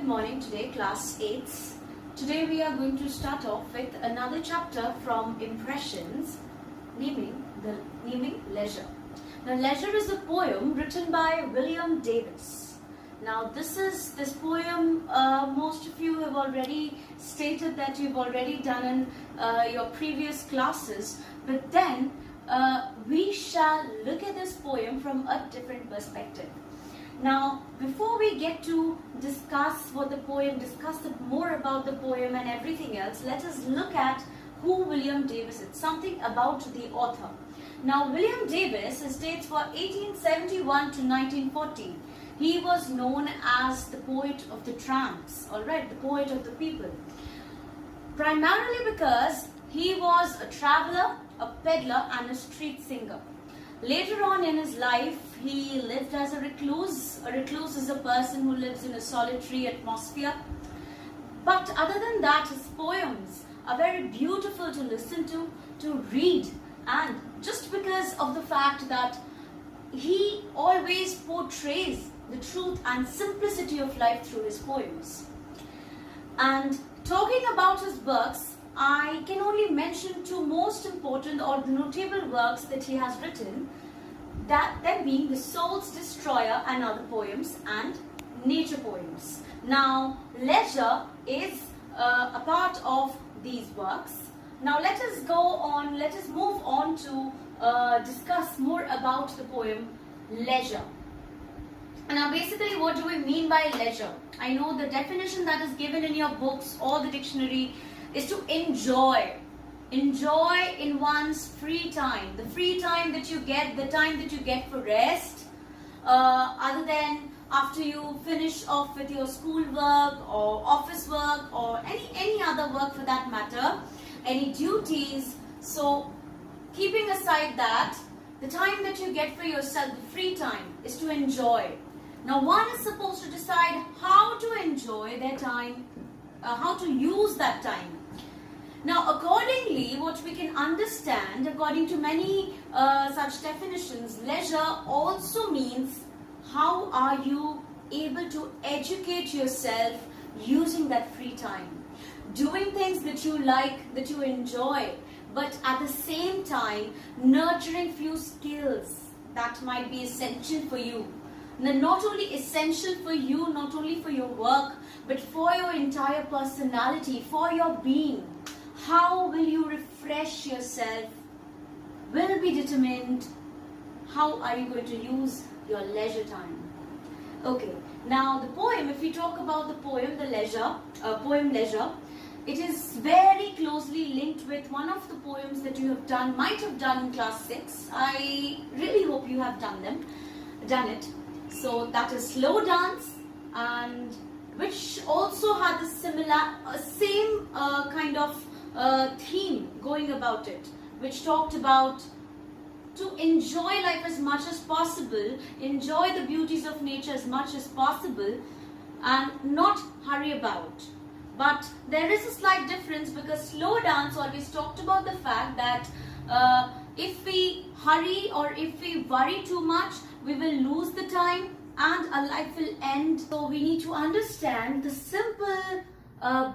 morning today, class 8s. Today we are going to start off with another chapter from Impressions, naming Leisure. Now, Leisure is a poem written by William Davies. Now, this poem, most of you have already stated that you've already done in your previous classes, but then we shall look at this poem from a different perspective. Now, before we get to discuss more about the poem and everything else, let us look at who William Davies is, something about the author. Now, William Davies is dates for 1871 to 1940. He was known as the poet of the tramps, alright, the poet of the people. Primarily because he was a traveler, a peddler and a street singer. Later on in his life, he lived as a recluse. A recluse is a person who lives in a solitary atmosphere. But other than that, his poems are very beautiful to listen to read, and just because of the fact that he always portrays the truth and simplicity of life through his poems. And talking about his works, I can only mention two most important or the notable works that he has written, that them being The Soul's Destroyer and Other Poems and Nature Poems. Now, Leisure is a part of these works. Now let us move on to discuss more about the poem Leisure. Now basically, what do we mean by leisure? I know the definition that is given in your books or the dictionary is to enjoy in one's free time, the free time that you get, the time that you get for rest, other than after you finish off with your school work or office work or any other work for that matter, any duties. So keeping aside that, the time that you get for yourself, the free time, is to enjoy. Now one is supposed to decide how to enjoy their time, how to use that time. Now, accordingly, what we can understand, according to many such definitions, leisure also means how are you able to educate yourself using that free time. Doing things that you like, that you enjoy, but at the same time, nurturing few skills that might be essential for you. Not only essential for you, not only for your work, but for your entire personality, for your being. How will you refresh yourself will be determined how are you going to use your leisure time. Okay, now the poem, if we talk about the poem, poem Leisure, it is very closely linked with one of the poems that you have might have done in class 6. I really hope you have done it. So that is Slow Dance, and which also had the same kind of theme going about it, which talked about to enjoy life as much as possible, enjoy the beauties of nature as much as possible, and not hurry about. But there is a slight difference, because Slow Dance always talked about the fact that if we hurry or if we worry too much, we will lose the time and our life will end. So we need to understand the simple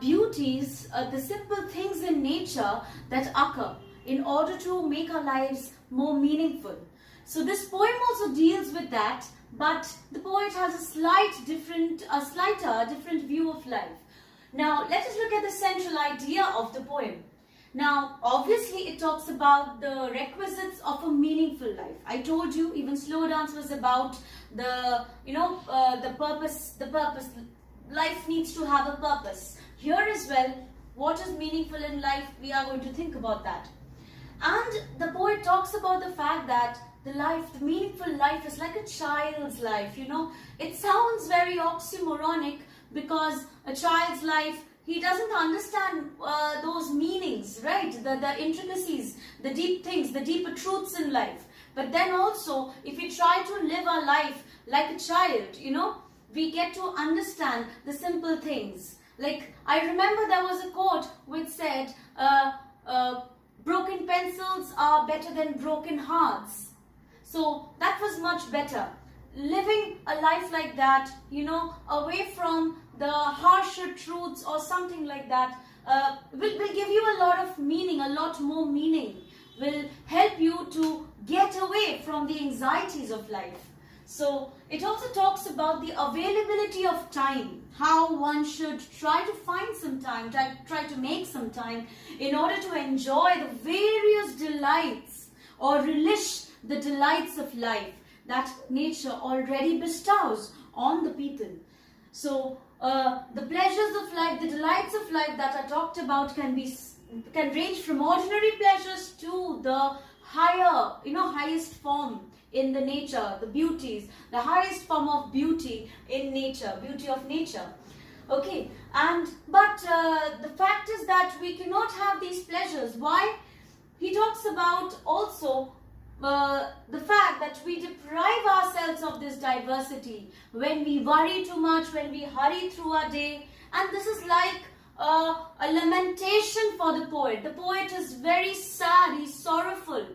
beauties, the simple things in nature that occur in order to make our lives more meaningful. So this poem also deals with that, but the poet has a slighter different view of life. Now let us look at the central idea of the poem. Now obviously it talks about the requisites of a meaningful life. I told you even Slow Dance was about the purpose. Life needs to have a purpose. Here as well, what is meaningful in life, we are going to think about that. And the poet talks about the fact that the meaningful life is like a child's life, It sounds very oxymoronic, because a child's life, he doesn't understand those meanings, right? The intricacies, the deep things, the deeper truths in life. But then also, if we try to live our life like a child, we get to understand the simple things. Like, I remember there was a quote which said, broken pencils are better than broken hearts. So that was much better. Living a life like that, away from the truths or something like that will give you a lot of meaning, a lot more meaning, will help you to get away from the anxieties of life. So it also talks about the availability of time, how one should try to find some time, try to make some time in order to enjoy the various delights or relish the delights of life that nature already bestows on the people. So the pleasures of life, the delights of life that are talked about can range from ordinary pleasures to the higher, highest form in the nature, the beauties, the highest form of beauty in nature, beauty of nature. Okay, but the fact is that we cannot have these pleasures. Why? He talks about also the fact that we deprive ourselves of this diversity when we worry too much, when we hurry through our day. And this is like a lamentation for the poet. The poet is very sad, he's sorrowful,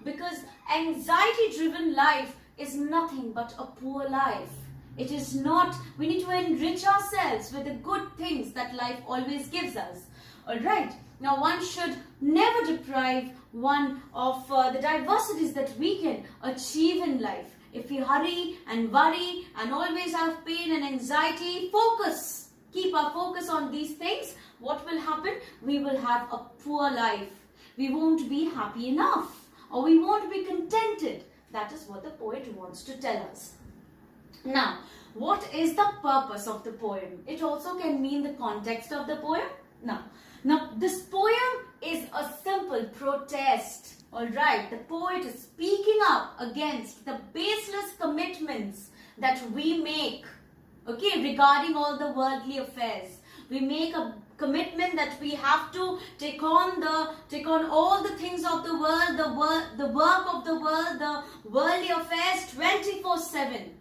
because anxiety-driven life is nothing but a poor life. It is not, we need to enrich ourselves with the good things that life always gives us. Alright, now one should never deprive one of the diversities that we can achieve in life. If we hurry and worry and always have pain and anxiety, keep our focus on these things, what will happen? We will have a poor life. We won't be happy enough, or we won't be contented. That is what the poet wants to tell us. Now, what is the purpose of the poem? It also can mean the context of the poem. Now this poem is a simple protest. Alright, the poet is speaking up against the baseless commitments that we make, okay, regarding all the worldly affairs. We make a commitment that we have to take on all the things of the world, the work of the world, the worldly affairs 24/7.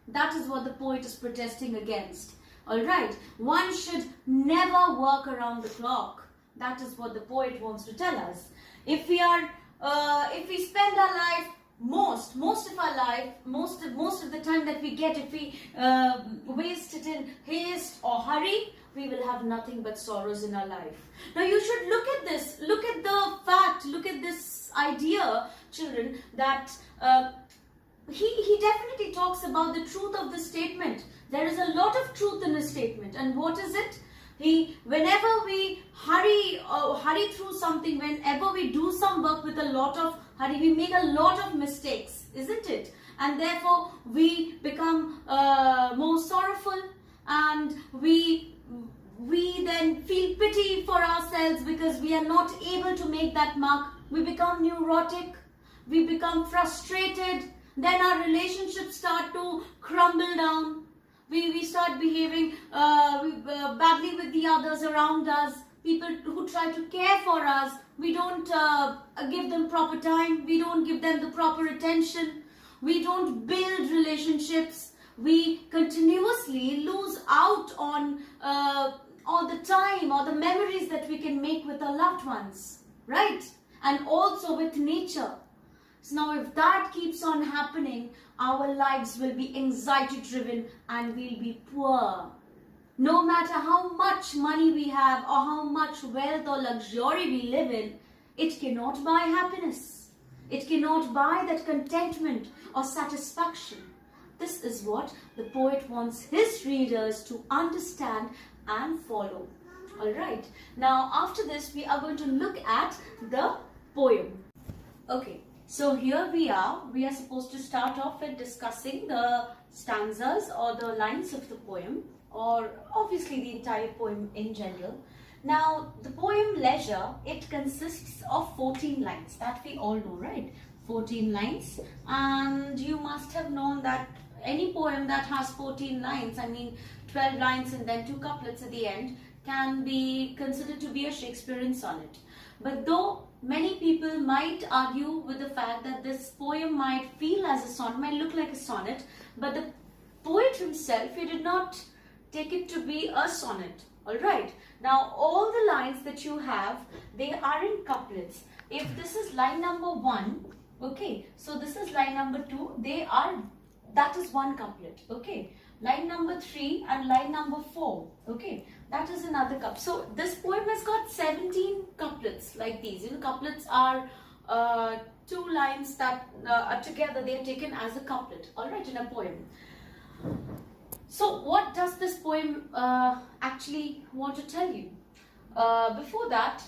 That is what the poet is protesting against. Alright, one should never work around the clock. That is what the poet wants to tell us. If we spend our life, most of our life, most of the time that we get, if we waste it in haste or hurry, we will have nothing but sorrows in our life. Now you should look at this, look at the fact, look at this idea, children, that he definitely talks about the truth of the statement. There is a lot of truth in his statement. And what is it? Whenever we hurry through something, whenever we do some work with a lot of hurry, we make a lot of mistakes, isn't it? And therefore we become more sorrowful, and we then feel pity for ourselves because we are not able to make that mark. We become neurotic, we become frustrated, then our relationships start to crumble down. We start behaving badly with the others around us. People who try to care for us, we don't give them proper time. We don't give them the proper attention. We don't build relationships. We continuously lose out on all the time or the memories that we can make with our loved ones, right? And also with nature. So now if that keeps on happening, our lives will be anxiety driven and we'll be poor. No matter how much money we have or how much wealth or luxury we live in, it cannot buy happiness. It cannot buy that contentment or satisfaction. This is what the poet wants his readers to understand and follow. Alright, now after this we are going to look at the poem. Okay. So here we are supposed to start off with discussing the stanzas or the lines of the poem, or obviously the entire poem in general. Now the poem Leisure, it consists of 14 lines, that we all know, right? 14 lines, and you must have known that any poem that has 14 lines, 12 lines and then 2 couplets at the end, can be considered to be a Shakespearean sonnet. But though many people might argue with the fact that this poem might feel as a sonnet, might look like a sonnet, but the poet himself, he did not take it to be a sonnet. Alright, now all the lines that you have, they are in couplets. If this is line number 1, okay, so this is line number 2, that is one couplet, okay. Line number 3 and line number 4, okay. That is another cup. So this poem has got 17 couplets like these. Couplets are two lines that are together. They are taken as a couplet, alright, in a poem. So what does this poem actually want to tell you? Before that,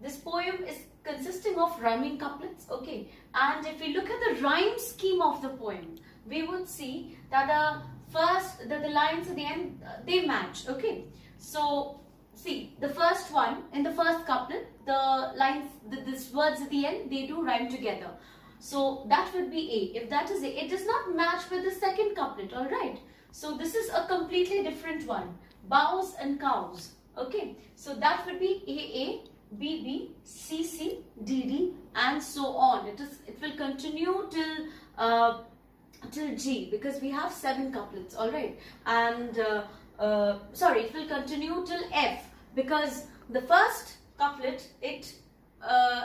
this poem is consisting of rhyming couplets, okay? And if we look at the rhyme scheme of the poem, we would see that the lines at the end, they match, okay? So, see, the first one, in the first couplet, the lines, these words at the end, they do rhyme together. So, that would be A. If that is A, it does not match with the second couplet, alright? So, this is a completely different one. Bows and cows, okay? So, that would be AA, BB, CC, DD, and so on. It will continue till G, because we have 7 couplets, alright? And sorry, it will continue till F, because the first couplet, it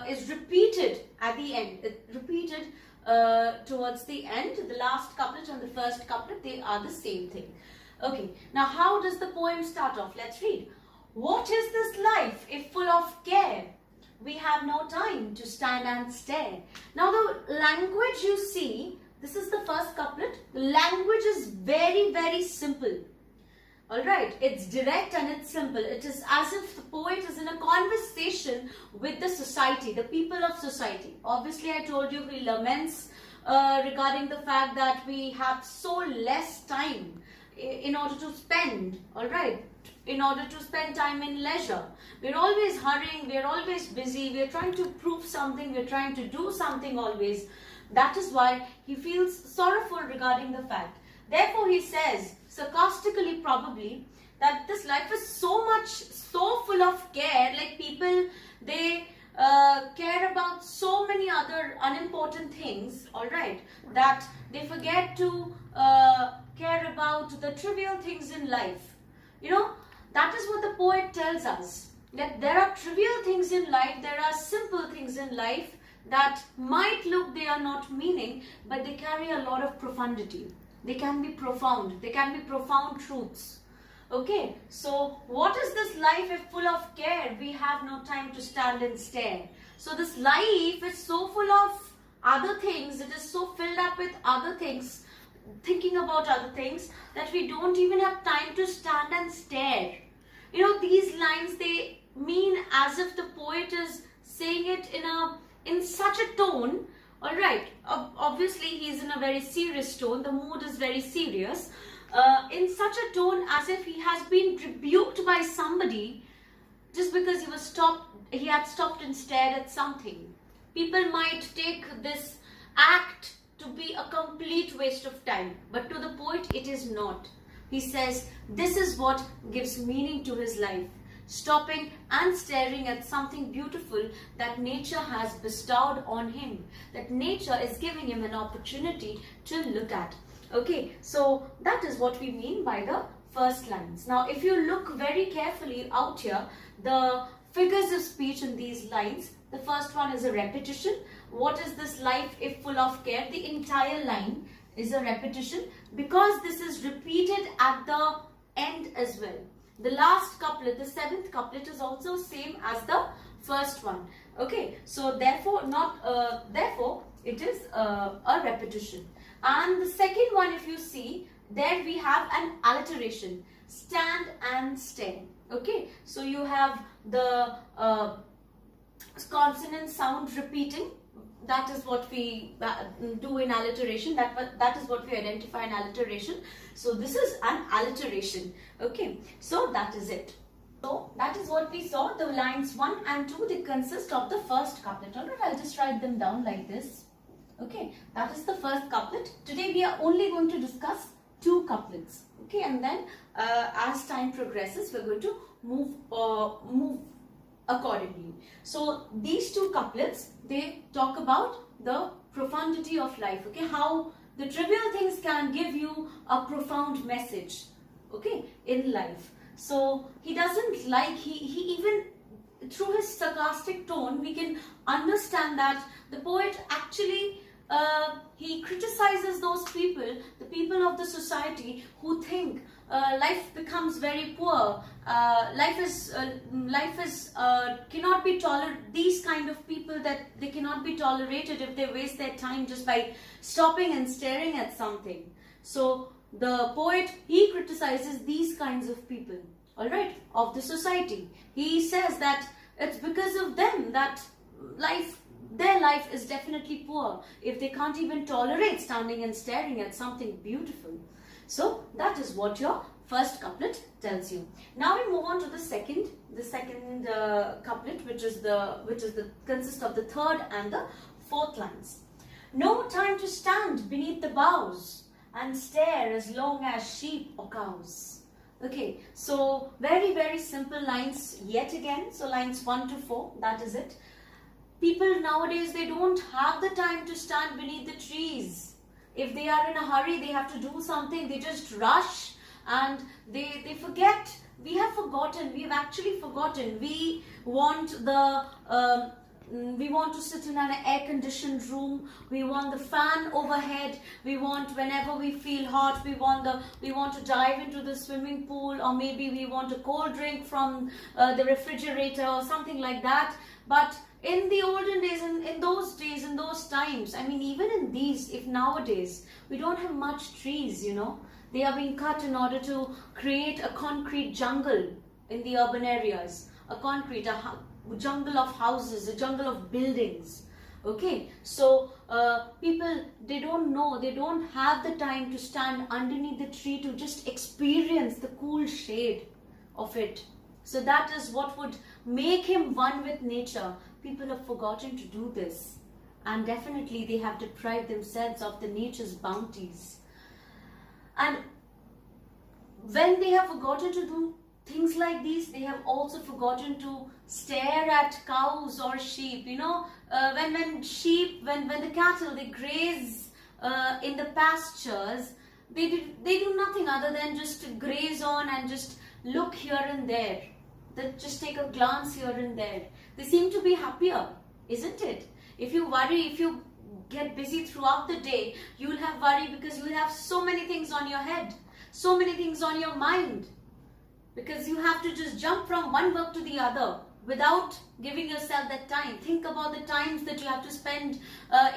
is repeated at the end. It repeated towards the end. The last couplet and the first couplet, they are the same thing. Okay, now how does the poem start off? Let's read. What is this life if full of care? We have no time to stand and stare. Now the language you see, this is the first couplet. The language is very, very simple. Alright, it's direct and it's simple. It is as if the poet is in a conversation with the society, the people of society. Obviously, I told you he laments regarding the fact that we have so less time in order to spend, alright, in order to spend time in leisure. We're always hurrying, we're always busy, we're trying to prove something, we're trying to do something always. That is why he feels sorrowful regarding the fact. Therefore, he says, sarcastically probably, that this life is so full of care, like people, they care about so many other unimportant things, alright, that they forget to care about the trivial things in life. That is what the poet tells us, that there are trivial things in life, there are simple things in life that might look they are not meaning, but they carry a lot of profundity. They can be profound. They can be profound truths. Okay, so what is this life if full of care? We have no time to stand and stare. So this life is so full of other things. It is so filled up with other things, thinking about other things, that we don't even have time to stand and stare. These lines, they mean as if the poet is saying it in such a tone. Alright, obviously he's in a very serious tone, the mood is very serious, in such a tone as if he has been rebuked by somebody just because he had stopped and stared at something. People might take this act to be a complete waste of time, but to the poet it is not. He says this is what gives meaning to his life. Stopping and staring at something beautiful that nature has bestowed on him, that nature is giving him an opportunity to look at. Okay, so that is what we mean by the first lines. Now, if you look very carefully out here, the figures of speech in these lines, the first one is a repetition. What is this life if full of care? The entire line is a repetition because this is repeated at the end as well. The last couplet, the 7th couplet, is also same as the first one. Okay, so therefore it is a repetition. And the second one, if you see, there we have an alliteration, stand and stare. Okay, so you have the consonant sound repeating. That is what we do in alliteration. That is what we identify in alliteration. So this is an alliteration. Okay, so that is it. So that is what we saw. The lines 1 and 2, they consist of the first couplet. Alright, I'll just write them down like this. Okay, that is the first couplet. Today we are only going to discuss 2 couplets. Okay, and then as time progresses, we're going to move accordingly. So these 2 couplets, they talk about the profundity of life. Okay, how the trivial things can give you a profound message, okay, in life. So he doesn't like, he even through his sarcastic tone, we can understand that the poet actually he criticizes those people, the people of the society who think life becomes very poor. Life is cannot be tolerated. These kind of people, that they cannot be tolerated if they waste their time just by stopping and staring at something. So the poet, he criticizes these kinds of people, all right, of the society. He says that it's because of them that their life is definitely poor if they can't even tolerate standing and staring at something beautiful. So that is what your first couplet tells you. Now we move on to the second couplet, which consists of the third and the fourth lines. No time to stand beneath the boughs and stare as long as sheep or cows. Okay, so very, very simple lines yet again. So lines 1 to 4, that is it. People nowadays, they don't have the time to stand beneath the trees. If they are in a hurry, they have to do something, they just rush and they forget. We have forgotten, we have actually forgotten. We want to sit in an air-conditioned room. We want the fan overhead. We want, whenever we feel hot, we want to dive into the swimming pool, or maybe we want a cold drink from the refrigerator or something like that. But in the olden days, in those times, I mean, even in these, if nowadays, we don't have much trees, you know. They are being cut in order to create a concrete jungle in the urban areas. A jungle of houses, a jungle of buildings. Okay, so people, they don't have the time to stand underneath the tree to just experience the cool shade of it. So that is what would make him one with nature. People have forgotten to do this, and definitely they have deprived themselves of the nature's bounties. And when they have forgotten to do things like these, they have also forgotten to stare at cows or sheep. You know, when the cattle, they graze in the pastures, they do nothing other than just to graze on and just look here and there. They just take a glance here and there. They seem to be happier, isn't it? If you get busy throughout the day, you will have worry because you will have so many things on your head, so many things on your mind, because you have to just jump from one work to the other without giving yourself that time. Think about the times that you have to spend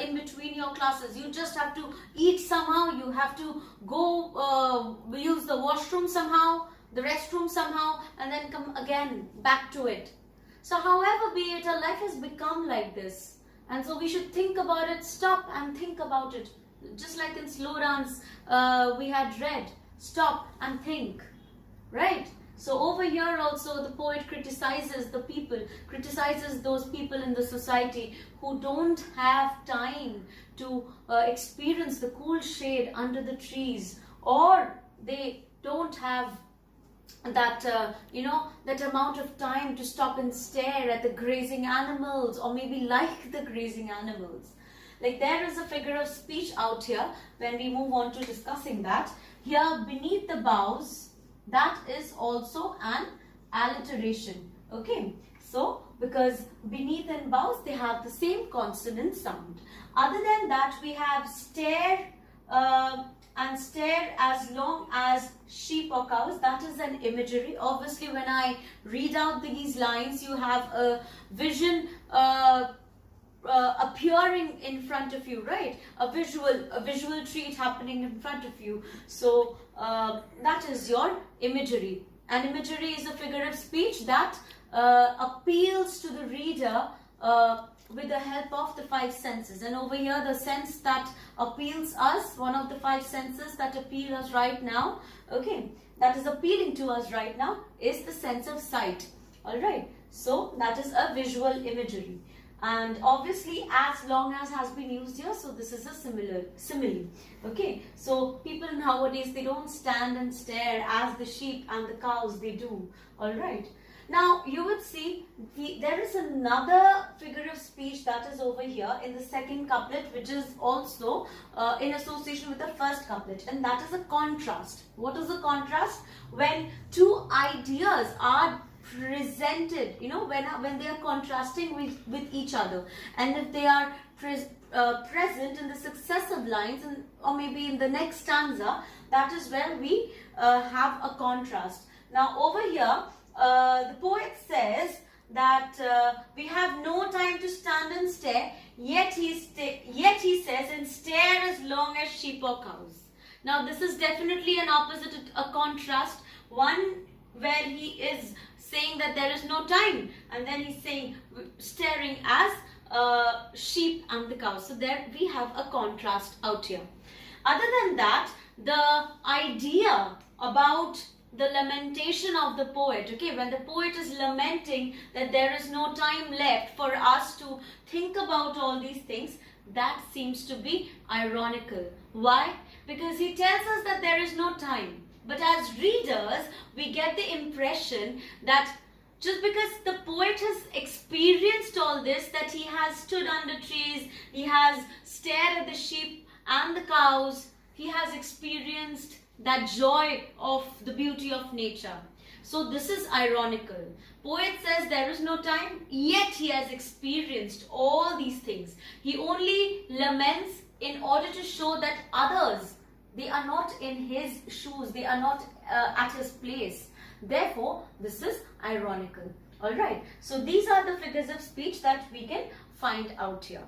in between your classes. You just have to eat somehow, you have to go use the washroom somehow, the restroom somehow, and then come again back to it. So however be it, our life has become like this. And so we should think about it, stop and think about it. Just like in slow dance we had read, stop and think, right? So over here also the poet criticizes the people, criticizes those people in the society who don't have time to experience the cool shade under the trees, or they don't have that that amount of time to stop and stare at the grazing animals, or maybe like the grazing animals. Like, there is a figure of speech out here when we move on to discussing that. Here, beneath the boughs, that is also an alliteration. Okay, so because beneath and boughs, they have the same consonant sound. Other than that, we have stare and stare as long as sheep or cows. That is an imagery. Obviously, when I read out these lines, you have a vision appearing in front of you, right? A visual treat happening in front of you. So that is your imagery. An imagery is a figure of speech that appeals to the reader with the help of the five senses. And over here, the sense that appeals us, one of the five senses that appeal us right now, okay, that is appealing to us right now, is the sense of sight. All right, so that is a visual imagery. And obviously, as long as has been used here, so this is a simile. Okay, so people nowadays, they don't stand and stare as the sheep and the cows they do. All right. Now, you would see there is another figure of speech that is over here in the second couplet, which is also in association with the first couplet, and that is a contrast. What is a contrast? When two ideas are presented, when they are contrasting with each other, and if they are present in the successive lines, or maybe in the next stanza, that is where we have a contrast. Now over here, the poet says that we have no time to stand and stare, yet he says, and stare as long as sheep or cows. Now this is definitely an opposite, a contrast. One where he is saying that there is no time, and then he's saying staring as sheep and the cows. So there we have a contrast out here. Other than that, the idea about the lamentation of the poet, okay, when the poet is lamenting that there is no time left for us to think about all these things, that seems to be ironical. Why? Because he tells us that there is no time. But as readers, we get the impression that just because the poet has experienced all this, that he has stood under trees, he has stared at the sheep and the cows, he has experienced that joy of the beauty of nature. So this is ironical. Poet says there is no time, yet he has experienced all these things. He only laments in order to show that others, they are not in his shoes, they are not at his place. Therefore, this is ironical. Alright, so these are the figures of speech that we can find out here.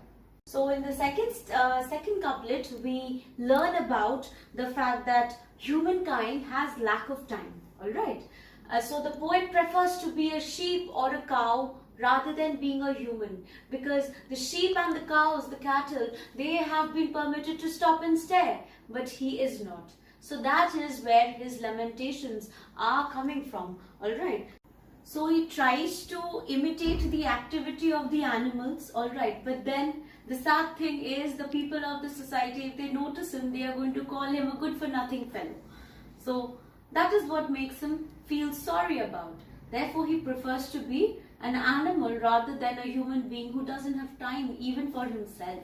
So in the second couplet, we learn about the fact that humankind has lack of time. Alright, so the poet prefers to be a sheep or a cow rather than being a human, because the sheep and the cows, the cattle, they have been permitted to stop and stare, but he is not. So that is where his lamentations are coming from. Alright, so he tries to imitate the activity of the animals, alright, but then the sad thing is the people of the society, if they notice him, they are going to call him a good for nothing fellow. So that is what makes him feel sorry about. Therefore he prefers to be an animal rather than a human being who doesn't have time even for himself.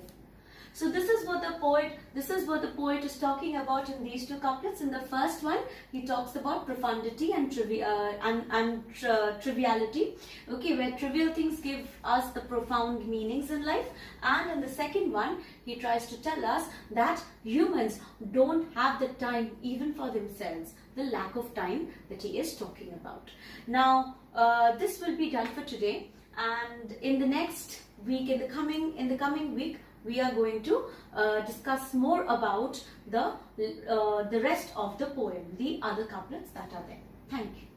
So this is what the poet is talking about in these two couplets. In the first one, he talks about profundity and triviality, okay, where trivial things give us the profound meanings in life. And in the second one, he tries to tell us that humans don't have the time even for themselves, the lack of time that he is talking about. Now, this will be done for today, and in the next week, in the coming week, we are going to discuss more about the rest of the poem, the other couplets that are there. Thank you.